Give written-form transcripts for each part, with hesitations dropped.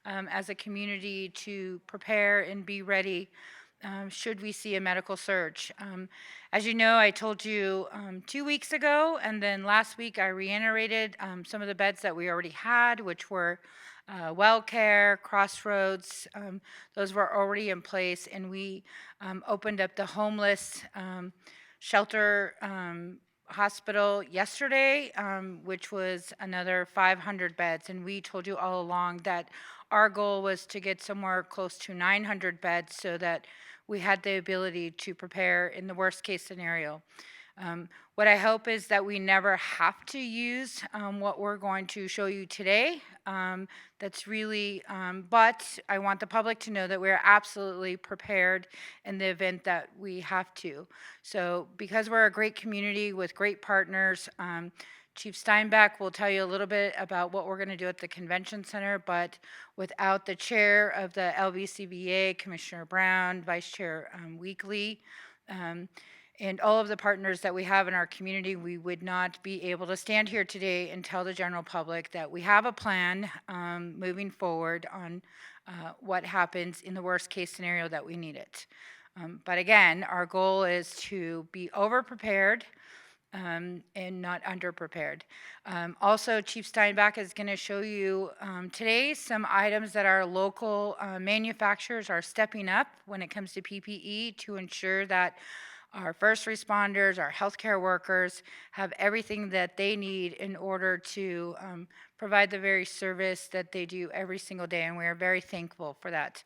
as a community to prepare and be ready should we see a medical surge. As you know, I told you 2 weeks ago, and then last week I reiterated some of the beds that we already had, which were WellCare, CrossRoads. Those were already in place, and we opened up the homeless shelter hospital yesterday, which was another 500 beds. And we told you all along that our goal was to get somewhere close to 900 beds so that we had the ability to prepare in the worst case scenario. What I hope is that we never have to use what we're going to show you today. That's really, but I want the public to know that we're absolutely prepared in the event that we have to. So because we're a great community with great partners, Chief Steinbach will tell you a little bit about what we're going to do at the convention center, but without the chair of the LVCVA, Commissioner Brown, Vice Chair Weekly, and all of the partners that we have in our community, we would not be able to stand here today and tell the general public that we have a plan moving forward on what happens in the worst case scenario that we need it. But again, our goal is to be over-prepared and not underprepared. Also, Chief Steinbach is going to show you today some items that our local manufacturers are stepping up when it comes to PPE to ensure that our first responders, our healthcare workers have everything that they need in order to provide the very service that they do every single day, and we are very thankful for that.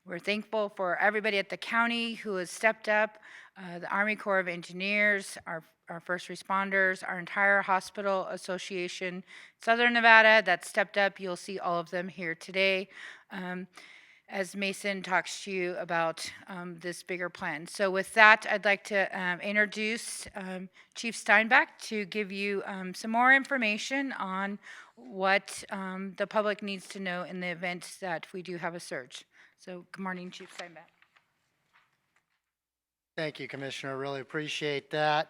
We're thankful for everybody at the county who has stepped up, the Army Corps of Engineers, our first responders, our entire hospital association, Southern Nevada, that stepped up. You'll see all of them here today as Mason talks to you about this bigger plan. So with that, I'd like to introduce Chief Steinbach to give you some more information on what the public needs to know in the event that we do have a surge. So good morning, Chief Steinbach. Thank you, Commissioner. Really appreciate that.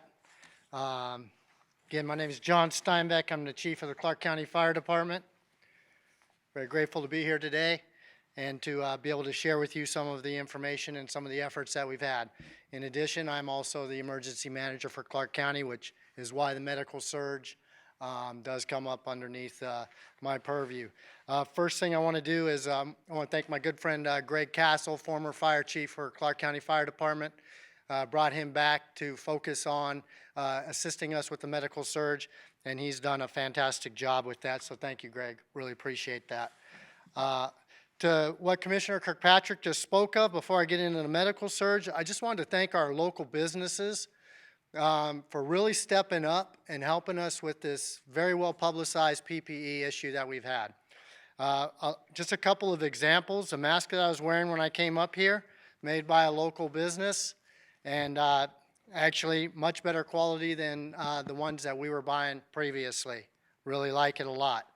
Again, my name is John Steinbach. I'm the Chief of the Clark County Fire Department. Very grateful to be here today and to be able to share with you some of the information and some of the efforts that we've had. In addition, I'm also the emergency manager for Clark County, which is why the medical surge does come up underneath my purview. First thing I want to do is I want to thank my good friend Greg Castle, former fire chief for Clark County Fire Department. Brought him back to focus on assisting us with the medical surge, and he's done a fantastic job with that, so thank you, Greg. Really appreciate that. To what Commissioner Kirkpatrick just spoke of before I get into the medical surge, I just wanted to thank our local businesses for really stepping up and helping us with this very well publicized PPE issue that we've had. Just a couple of examples. The mask that I was wearing when I came up here, made by a local business, and actually much better quality than the ones that we were buying previously. Really like it a lot.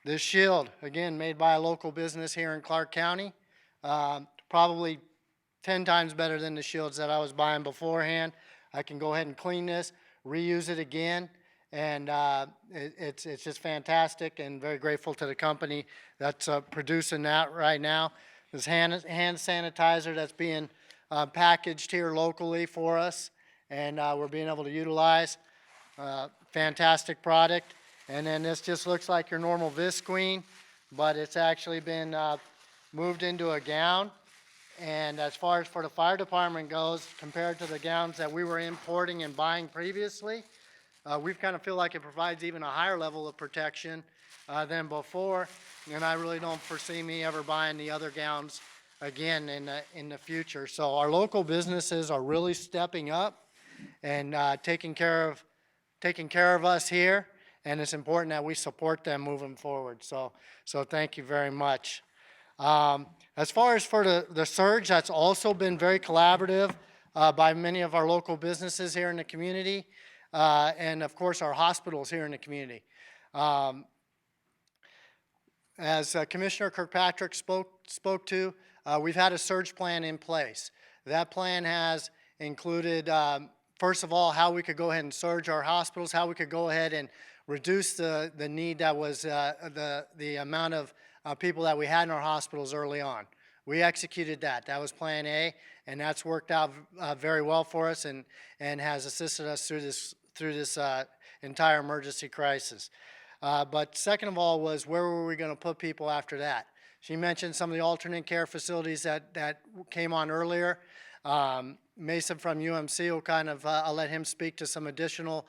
This shield, again, made by a local business here in Clark County, probably 10 times better than the shields that I was buying beforehand. I can go ahead and clean this, reuse it again, and it's just fantastic, and very grateful to the company that's producing that right now. This hand sanitizer that's being packaged here locally for us, and we're being able to utilize. Fantastic product. And then this just looks like your normal visqueen, but it's actually been moved into a gown. And as far as for the fire department goes, compared to the gowns that we were importing and buying previously, we kind of feel like it provides even a higher level of protection than before. And I really don't foresee me ever buying the other gowns again in the future. So our local businesses are really stepping up and taking care of us here, and it's important that we support them moving forward. So thank you very much. As far as for the surge, that's also been very collaborative by many of our local businesses here in the community, and of course our hospitals here in the community. As Commissioner Kirkpatrick spoke to, we've had a surge plan in place. That plan has included, first of all, how we could go ahead and surge our hospitals, how we could go ahead and reduce the need that was the amount of people that we had in our hospitals early on. We executed that. That was Plan A, and that's worked out very well for us and has assisted us through this entire emergency crisis. But second of all was, where were we going to put people after that? She mentioned some of the alternate care facilities that came on earlier. Mason from UMC will I'll let him speak to some additional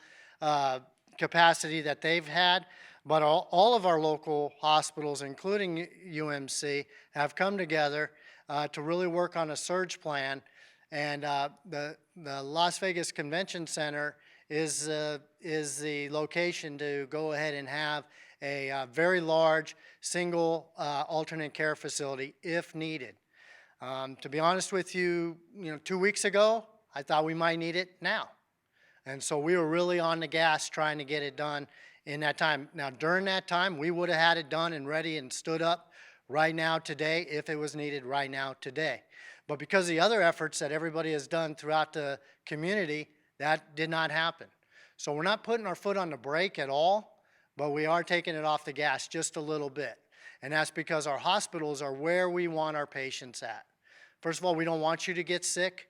capacity that they've had. But all of our local hospitals, including UMC, have come together to really work on a surge plan. And the Las Vegas Convention Center is the location to go ahead and have a very large single alternate care facility if needed. To be honest with you, 2 weeks ago, I thought we might need it now. And so we were really on the gas trying to get it done in that time. Now, during that time, we would have had it done and ready and stood up right now today if it was needed right now today. But because of the other efforts that everybody has done throughout the community, that did not happen. So we're not putting our foot on the brake at all, but we are taking it off the gas just a little bit. And that's because our hospitals are where we want our patients at. First of all, we don't want you to get sick.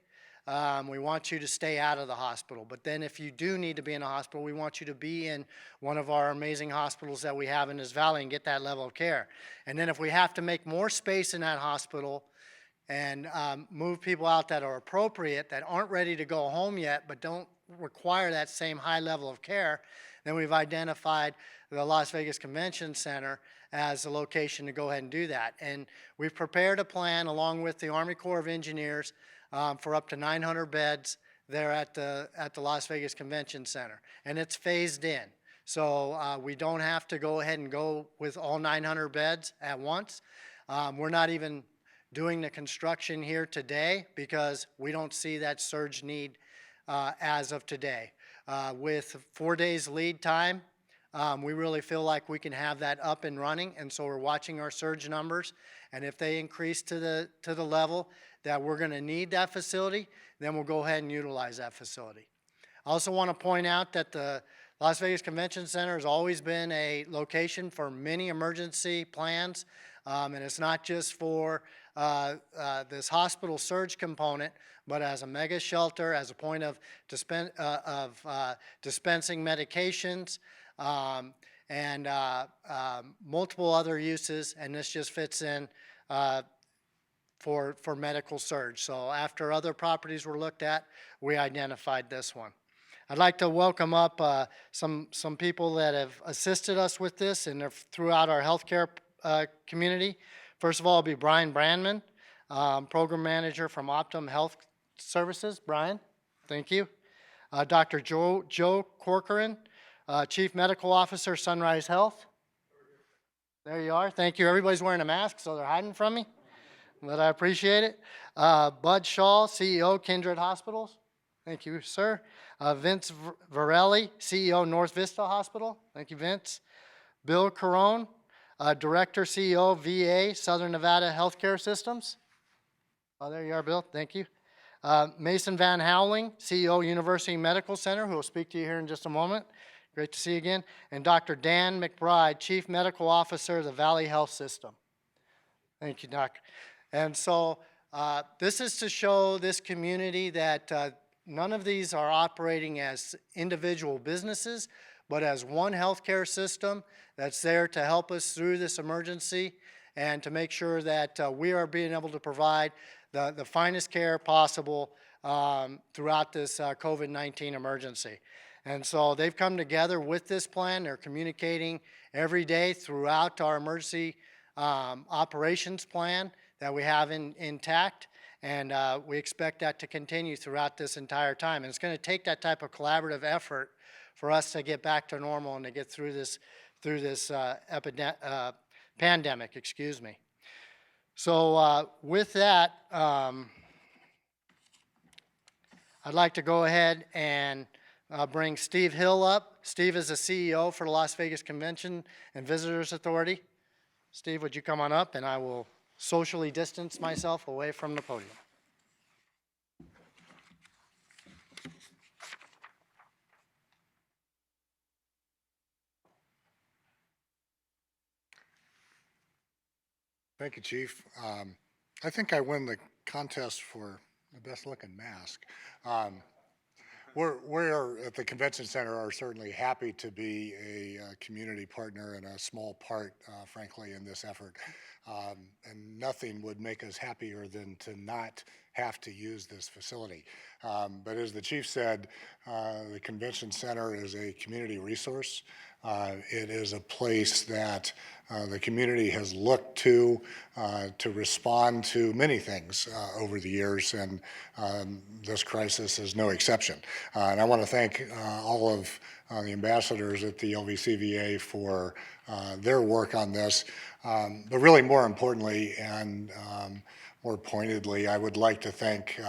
We want you to stay out of the hospital. But then if you do need to be in a hospital, we want you to be in one of our amazing hospitals that we have in this valley and get that level of care. And then if we have to make more space in that hospital and move people out that are appropriate, that aren't ready to go home yet, but don't require that same high level of care, then we've identified the Las Vegas Convention Center as a location to go ahead and do that. And we've prepared a plan along with the Army Corps of Engineers for up to 900 beds there at the Las Vegas Convention Center. And it's phased in. So we don't have to go ahead and go with all 900 beds at once. We're not even doing the construction here today because we don't see that surge need as of today. With 4 days lead time, we really feel like we can have that up and running, and so we're watching our surge numbers, and if they increase to the level that we're going to need that facility, then we'll go ahead and utilize that facility. I also want to point out that the Las Vegas Convention Center has always been a location for many emergency plans, and it's not just for this hospital surge component, but as a mega shelter, as a point of dispensing medications, and multiple other uses, and this just fits in for medical surge. So after other properties were looked at, we identified this one. I'd like to welcome up some people that have assisted us with this and throughout our healthcare community. First of all, it'll be Brian Brandman, Program Manager from Optum Health Services. Brian, thank you. Dr. Joe Corcoran, Chief Medical Officer, Sunrise Health. There you are. Thank you. Everybody's wearing a mask, so they're hiding from me, but I appreciate it. Bud Shaw, CEO, Kindred Hospitals. Thank you, sir. Vince Varelli, CEO, North Vista Hospital. Thank you, Vince. Bill Carone, Director, CEO, VA, Southern Nevada Healthcare Systems. Oh, there you are, Bill. Thank you. Mason Van Howling, CEO, University Medical Center, who will speak to you here in just a moment. Great to see you again. And Dr. Dan McBride, Chief Medical Officer of the Valley Health System. Thank you, Doc. And so this is to show this community that none of these are operating as individual businesses, but as one healthcare system that's there to help us through this emergency and to make sure that we are being able to provide the finest care possible throughout this COVID-19 emergency. And so they've come together with this plan. They're communicating every day throughout our emergency operations plan that we have intact, and we expect that to continue throughout this entire time. And it's going to take that type of collaborative effort for us to get back to normal and to get through this pandemic, excuse me. So with that, I'd like to go ahead and bring Steve Hill up. Steve is the CEO for the Las Vegas Convention and Visitors Authority. Steve, would you come on up, and I will socially distance myself away from the podium. Thank you, Chief. I think I win the contest for the best looking mask. Um, we're at the convention center are certainly happy to be a community partner and a small part, frankly, in this effort. And nothing would make us happier than to not have to use this facility. But as the chief said, the convention center is a community resource. It is a place that the community has looked to respond to many things over the years, and this crisis is no exception. And I want to thank all of the ambassadors at the LVCVA for their work on this. But really more importantly and more pointedly, I would like to thank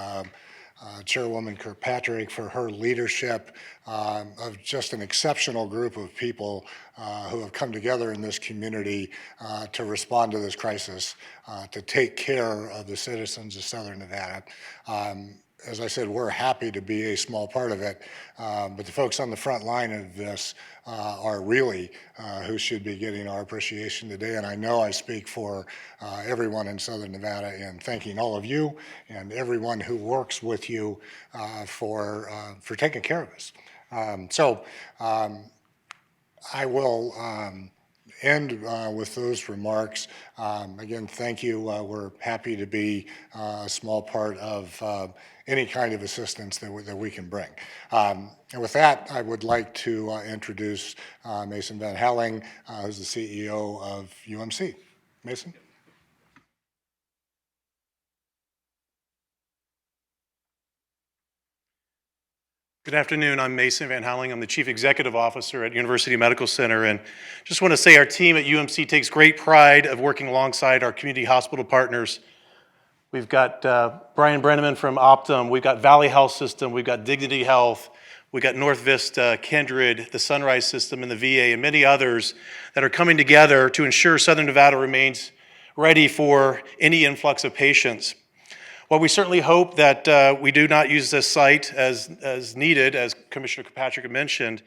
Chairwoman Kirkpatrick for her leadership of just an exceptional group of people who have come together in this community to respond to this crisis, to take care of the citizens of Southern Nevada. As I said, we're happy to be a small part of it, but the folks on the front line of this are really who should be getting our appreciation today. And I know I speak for everyone in Southern Nevada in thanking all of you and everyone who works with you for taking care of us. I will end with those remarks. Again, thank you. We're happy to be a small part of any kind of assistance that we can bring. And with that, I would like to introduce Mason Van Helling, who's the CEO of UMC. Mason? Good afternoon. I'm Mason Van Houweling. I'm the Chief Executive Officer at University Medical Center, and just want to say our team at UMC takes great pride of working alongside our community hospital partners. We've got Brian Brenneman from Optum, we've got Valley Health System, we've got Dignity Health, we've got North Vista, Kindred, the Sunrise System, and the VA, and many others that are coming together to ensure Southern Nevada remains ready for any influx of patients. While we certainly hope that we do not use this site as needed, as Commissioner Kirkpatrick mentioned,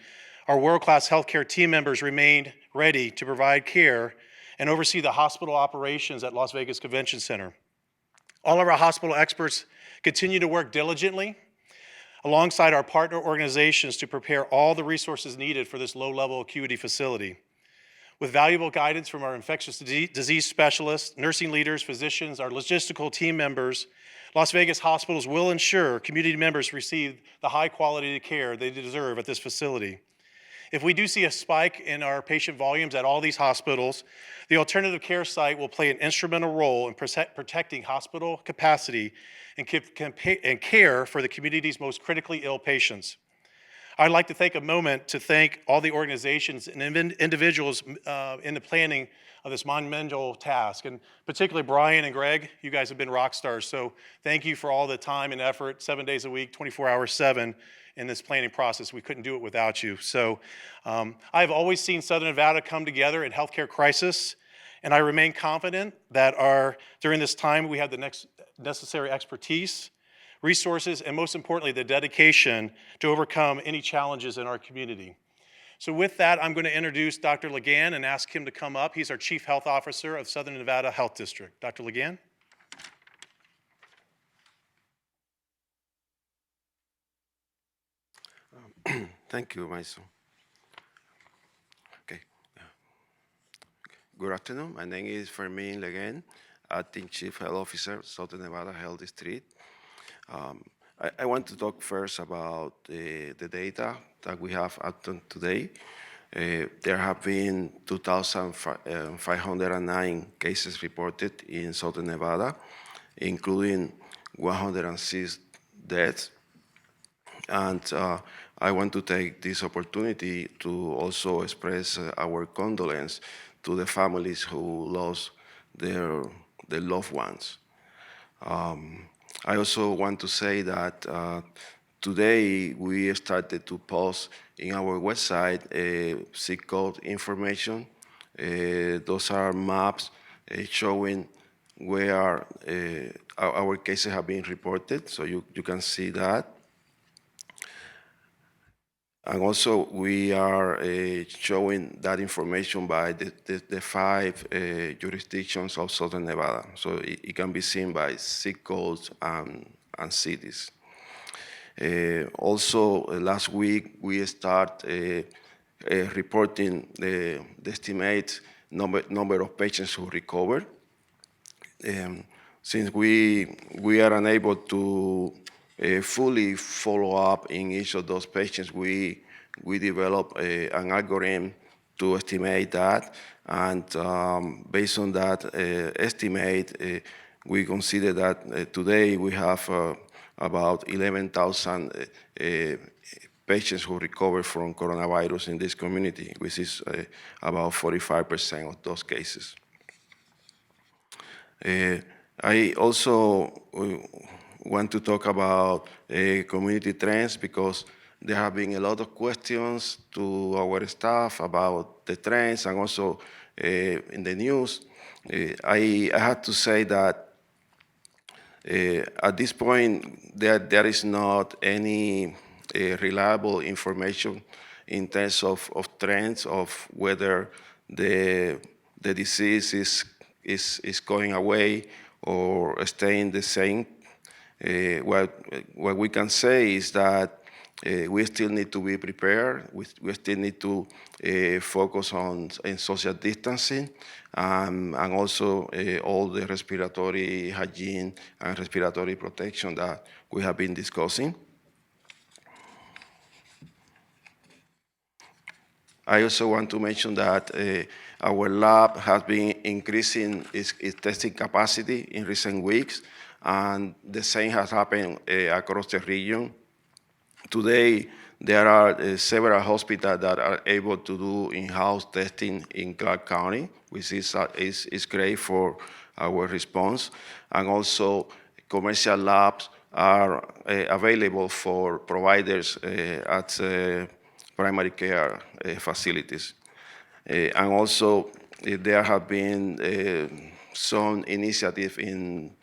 our world-class healthcare team members remain ready to provide care and oversee the hospital operations at Las Vegas Convention Center. All of our hospital experts continue to work diligently alongside our partner organizations to prepare all the resources needed for this low-level acuity facility. With valuable guidance from our infectious disease specialists, nursing leaders, physicians, our logistical team members, Las Vegas hospitals will ensure community members receive the high quality care they deserve at this facility. If we do see a spike in our patient volumes at all these hospitals, the alternative care site will play an instrumental role in protecting hospital capacity and care for the community's most critically ill patients. I'd like to take a moment to thank all the organizations and individuals in the planning of this monumental task, and particularly Brian and Greg. You guys have been rock stars, so thank you for all the time and effort, 7 days a week, 24 hours, 7, in this planning process. We couldn't do it without you. So I've always seen Southern Nevada come together in healthcare crisis, and I remain confident that during this time we have the necessary expertise, resources, and most importantly, the dedication to overcome any challenges in our community. So with that, I'm going to introduce Dr. Legan and ask him to come up. He's our Chief Health Officer of Southern Nevada Health District. Dr. Legan? Thank you, Mason. Okay. Good afternoon. My name is Fermin Legan, Acting Chief Health Officer, Southern Nevada Health District. I want to talk first about the data that we have up to today. There have been 2,509 cases reported in Southern Nevada, including 106 deaths. And I want to take this opportunity to also express our condolence to the families who lost their loved ones. I also want to say that today we started to post in our website zip code information. Those are maps showing where our cases have been reported, so you can see that. And also, we are showing that information by the 5 jurisdictions of Southern Nevada. So it can be seen by zip codes and cities. Also, last week, we start reporting the estimate number of patients who recovered. Since we are unable to fully follow up in each of those patients, we develop an algorithm to estimate that, and based on that estimate, we consider that today we have about 11,000 patients who recover from coronavirus in this community, which is about 45% of those cases. I also want to talk about community trends because there have been a lot of questions to our staff about the trends and also in the news. I have to say that at this point, there is not any reliable information in terms of trends of whether the disease is going away or staying the same. What we can say is that we still need to be prepared. We still need to focus on social distancing and also all the respiratory hygiene and respiratory protection that we have been discussing. I also want to mention that our lab has been increasing its testing capacity in recent weeks, and the same has happened across the region. Today, there are several hospitals that are able to do in-house testing in Clark County, which is great for our response. And also, commercial labs are available for providers at primary care facilities. And also, there have been some initiative in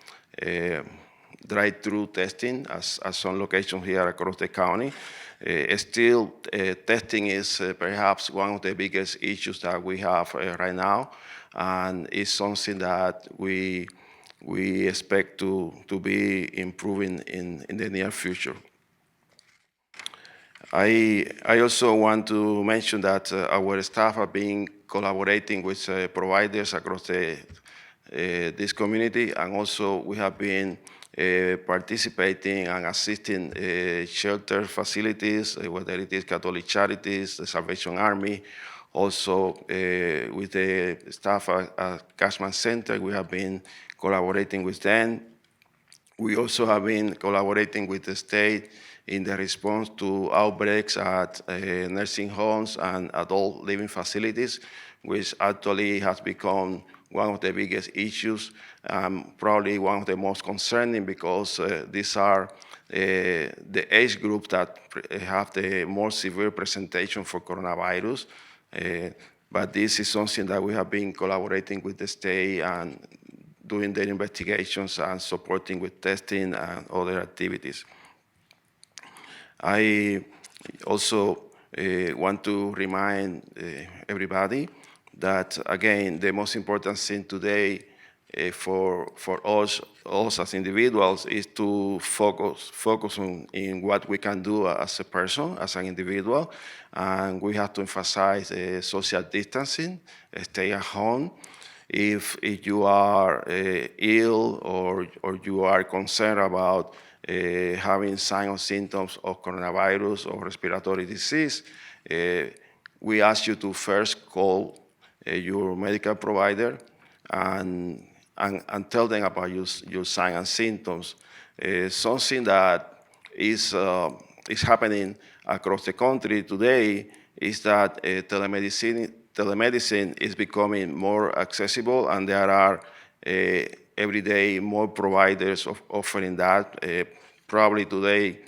drive-through testing at some locations here across the county. Still, testing is perhaps one of the biggest issues that we have right now, and it's something that we expect to be improving in the near future. I also want to mention that our staff have been collaborating with providers across this community, and also we have been participating and assisting shelter facilities, whether it is Catholic Charities, the Salvation Army, also with the staff at Cashman Center, we have been collaborating with them. We also have been collaborating with the state in the response to outbreaks at nursing homes and adult living facilities, which actually has become one of the biggest issues, probably one of the most concerning because these are the age group that have the more severe presentation for coronavirus. But this is something that we have been collaborating with the state and doing their investigations and supporting with testing and other activities. I also want to remind everybody that, again, the most important thing today for us as individuals is to focus on in what we can do as a person, as an individual, and we have to emphasize social distancing, stay at home. If you are ill or you are concerned about having signs or symptoms of coronavirus or respiratory disease, we ask you to first call your medical provider and tell them about your signs and symptoms. Something that is happening across the country today is that telemedicine is becoming more accessible, and there are every day more providers offering that. Probably today,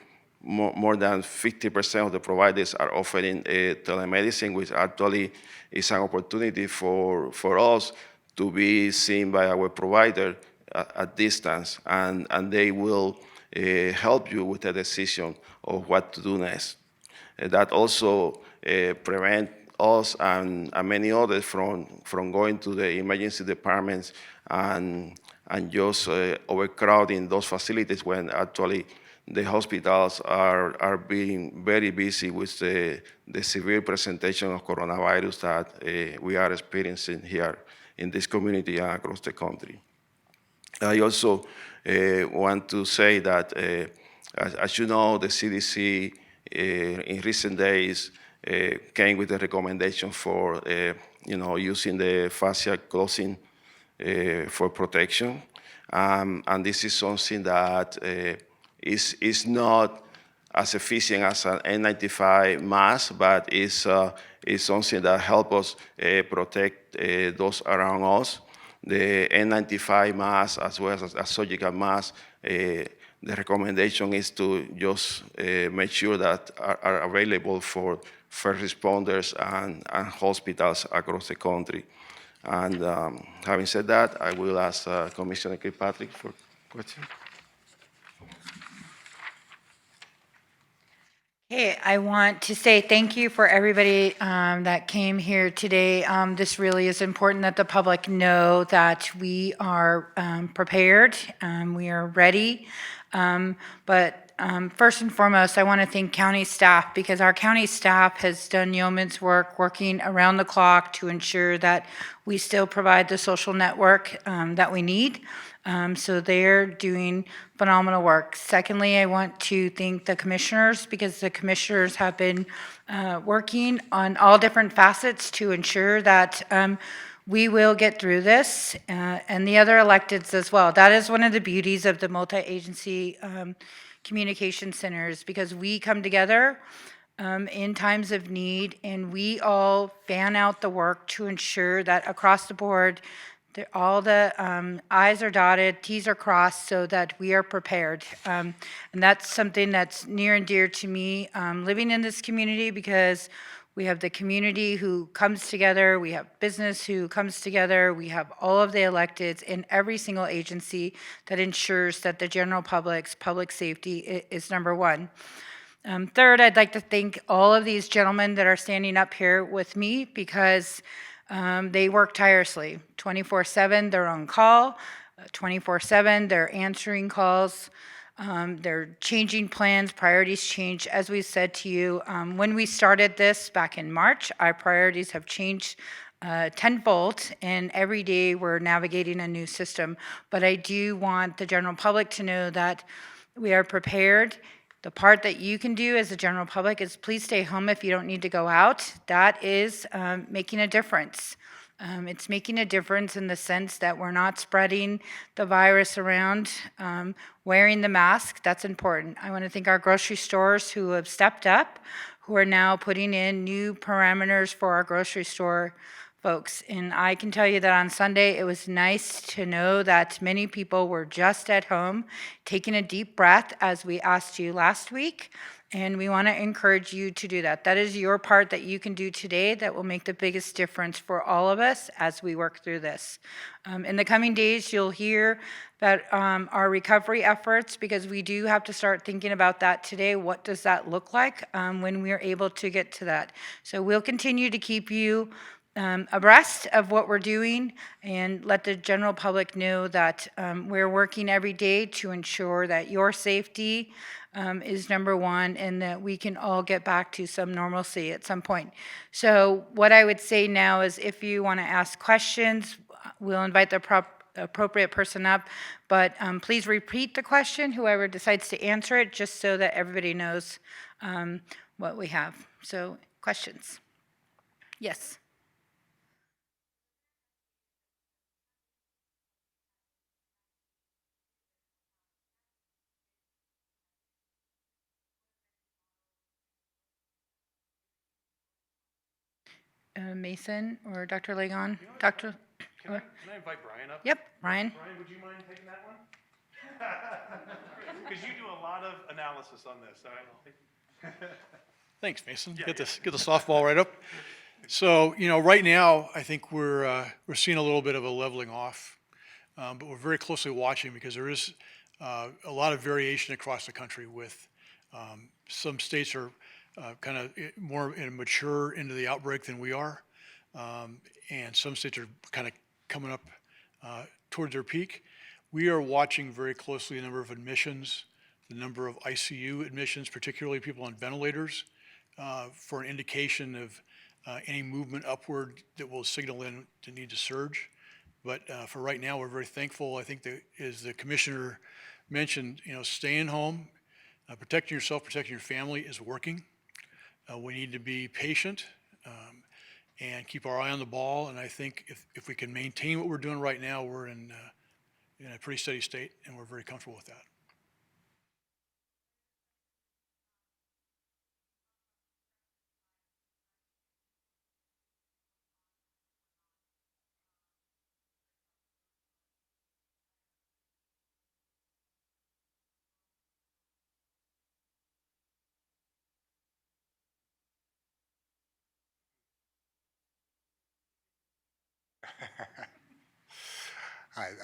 more than 50% of the providers are offering telemedicine, which actually is an opportunity for us to be seen by our provider at distance, and they will help you with the decision of what to do next. that also prevent us and many others from going to the emergency departments and just overcrowding those facilities when actually the hospitals are being very busy with the severe presentation of coronavirus that we are experiencing here in this community and across the country. I also want to say that, as you know, the CDC in recent days came with a recommendation for, using the facial clothing for protection. And this is something that is not as efficient as an N95 mask, but is something that helps us protect those around us. The N95 mask, as well as a surgical mask, the recommendation is to just make sure that are available for first responders and hospitals across the country. And having said that, I will ask Commissioner Kirkpatrick for questions. Hey, I want to say thank you for everybody that came here today. This really is important that the public know that we are prepared, we are ready. But first and foremost, I want to thank county staff, because our county staff has done yeoman's work working around the clock to ensure that we still provide the social network that we need. So they're doing phenomenal work. Secondly, I want to thank the commissioners, because the commissioners have been working on all different facets to ensure that we will get through this, and the other electeds as well. That is one of the beauties of the multi-agency communication centers, because we come together in times of need, and we all fan out the work to ensure that across the board, all the I's are dotted, T's are crossed, so that we are prepared. And that's something that's near and dear to me, living in this community, because we have the community who comes together, we have business who comes together, we have all of the electeds in every single agency that ensures that the general public's public safety is number one. Third, I'd like to thank all of these gentlemen that are standing up here with me, because they work tirelessly. 24/7, they're on call. 24/7, they're answering calls. They're changing plans, priorities change. As we said to you, when we started this back in March, our priorities have changed tenfold, and every day we're navigating a new system. But I do want the general public to know that we are prepared. The part that you can do as a general public is please stay home if you don't need to go out. That is making a difference. It's making a difference in the sense that we're not spreading the virus around. Wearing the mask, that's important. I want to thank our grocery stores who have stepped up, who are now putting in new parameters for our grocery store folks. And I can tell you that on Sunday, it was nice to know that many people were just at home, taking a deep breath, as we asked you last week. And we want to encourage you to do that. That is your part that you can do today that will make the biggest difference for all of us as we work through this. In the coming days, you'll hear that our recovery efforts, because we do have to start thinking about that today. What does that look like when we're able to get to that? So we'll continue to keep you abreast of what we're doing, and let the general public know that we're working every day to ensure that your safety is number one, and that we can all get back to some normalcy at some point. So what I would say now is, if you want to ask questions, we'll invite the appropriate person up, but please repeat the question, whoever decides to answer it, just so that everybody knows what we have. So questions? Yes. Mason or Dr. Lagon? Dr. Can I invite Brian up? Yep, Ryan. Brian, would you mind taking that one? Because you do a lot of analysis on this. Thanks, Mason. Get the softball right up. So, right now, I think we're seeing a little bit of a leveling off, but we're very closely watching, because there is a lot of variation across the country. With some states are kind of more mature into the outbreak than we are. And some states are kind of coming up towards their peak. We are watching very closely the number of admissions, the number of ICU admissions, particularly people on ventilators, for an indication of any movement upward that will signal in the need to surge. But for right now, we're very thankful. I think that, as the commissioner mentioned, staying home, protecting yourself, protecting your family is working. We need to be patient and keep our eye on the ball. And I think if we can maintain what we're doing right now, we're in a pretty steady state, and we're very comfortable with that.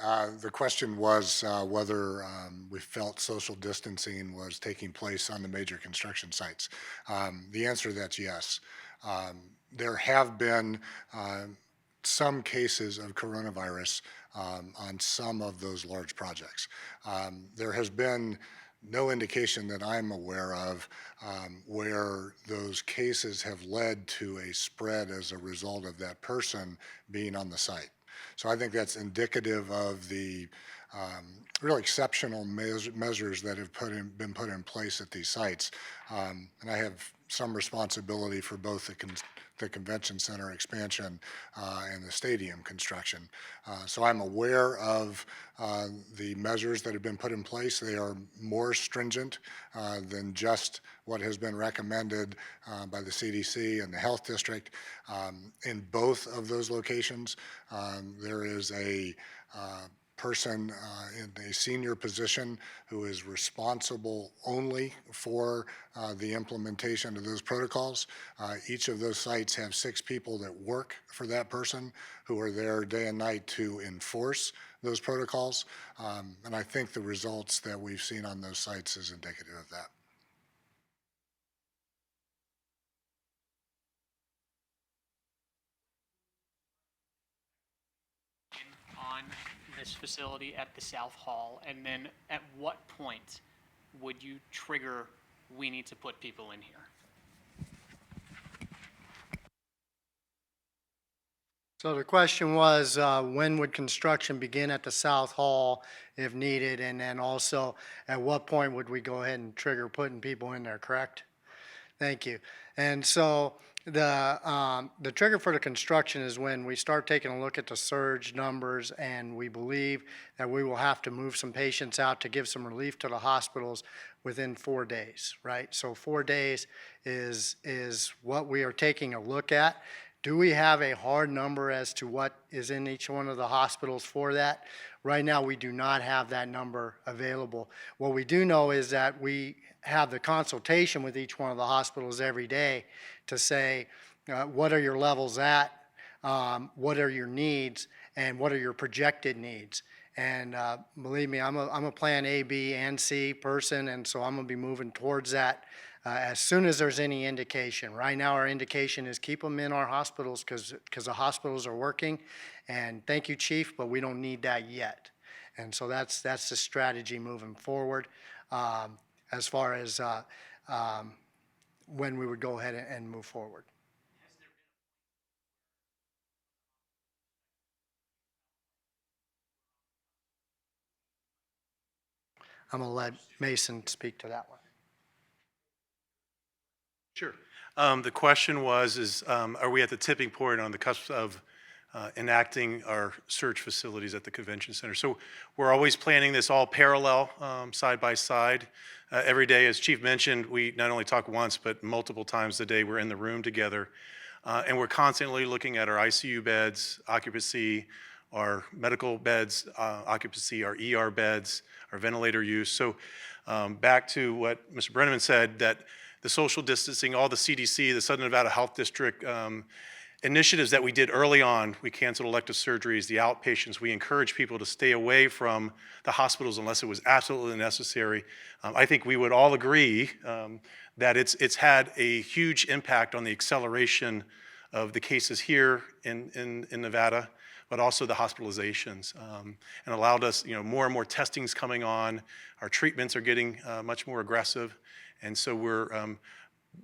Hi, the question was whether we felt social distancing was taking place on the major construction sites. The answer to that's yes. There have been some cases of coronavirus on some of those large projects. There has been no indication that I'm aware of where those cases have led to a spread as a result of that person being on the site. So I think that's indicative of the real exceptional measures that have been put in place at these sites. And I have some responsibility for both the convention center expansion and the stadium construction. So I'm aware of the measures that have been put in place. They are more stringent than just what has been recommended by the CDC and the health district. In both of those locations, there is a person in a senior position who is responsible only for the implementation of those protocols. Each of those sites have 6 people that work for that person who are there day and night to enforce those protocols. And I think the results that we've seen on those sites is indicative of that. On this facility at the South Hall, and then at what point would you trigger, we need to put people in here? So the question was, when would construction begin at the South Hall if needed? And then also, at what point would we go ahead and trigger putting people in there, correct? Thank you. And so the trigger for the construction is when we start taking a look at the surge numbers, and we believe that we will have to move some patients out to give some relief to the hospitals within 4 days, right? So 4 days is what we are taking a look at. Do we have a hard number as to what is in each one of the hospitals for that? Right now, we do not have that number available. What we do know is that we have the consultation with each one of the hospitals every day to say, what are your levels at, what are your needs, and what are your projected needs. And believe me, I'm a plan A, B, and C person, and so I'm going to be moving towards that as soon as there's any indication. Right now, our indication is keep them in our hospitals because the hospitals are working. And thank you, Chief, but we don't need that yet. And so that's the strategy moving forward as far as when we would go ahead and move forward. I'm going to let Mason speak to that one. Sure. The question was, are we at the tipping point on the cusp of enacting our surge facilities at the convention center? So we're always planning this all parallel, side by side. Every day, as Chief mentioned, we not only talk once, but multiple times a day we're in the room together. And we're constantly looking at our ICU beds, occupancy, our medical beds, occupancy, our ER beds, our ventilator use. So back to what Mr. Brenneman said, that the social distancing, all the CDC, the Southern Nevada Health District initiatives that we did early on. We canceled elective surgeries, the outpatients. We encouraged people to stay away from the hospitals unless it was absolutely necessary. I think we would all agree that it's had a huge impact on the acceleration of the cases here in Nevada, but also the hospitalizations, and allowed us, more and more testings coming on. Our treatments are getting much more aggressive, and so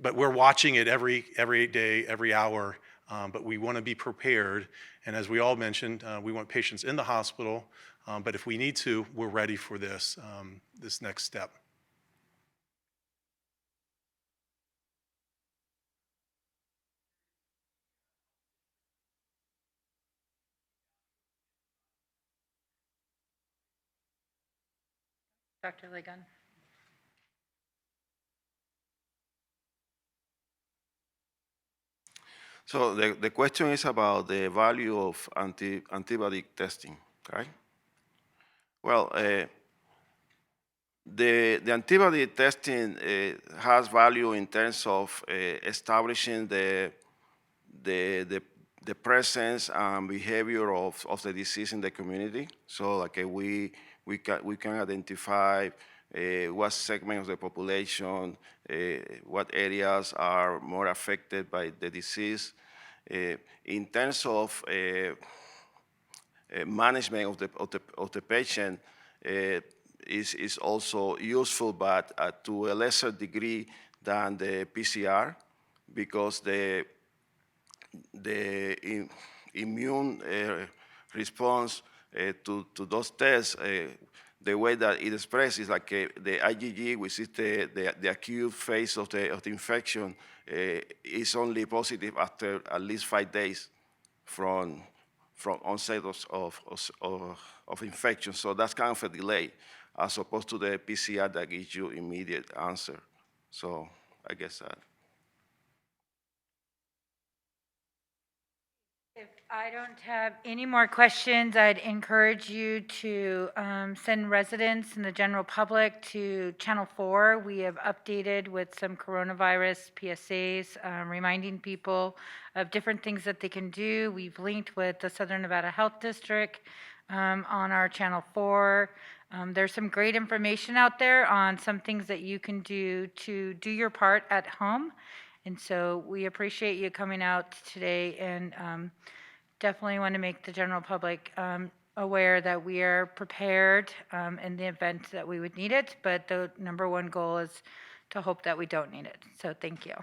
but we're watching it every day, every hour. But we want to be prepared, and as we all mentioned, we want patients in the hospital. But if we need to, we're ready for this next step. Dr. Ligon. So the question is about the value of antibiotic testing, right? Well, the antibiotic testing has value in terms of establishing the presence and behavior of the disease in the community. So like we can identify what segment of the population, what areas are more affected by the disease. In terms of management of the patient, is also useful, but to a lesser degree than the PCR, because the immune response to those tests, the way that it expresses is like the IgG, which is the acute phase of the infection, is only positive after at least 5 days from onset of infection. So that's kind of a delay, as opposed to the PCR that gives you immediate answer. So I guess that. If I don't have any more questions, I'd encourage you to send residents and the general public to Channel 4. We have updated with some coronavirus PSAs, reminding people of different things that they can do. We've linked with the Southern Nevada Health District on our Channel 4. There's some great information out there on some things that you can do to do your part at home. And so we appreciate you coming out today, and definitely want to make the general public aware that we are prepared in the event that we would need it. But the number one goal is to hope that we don't need it. So thank you.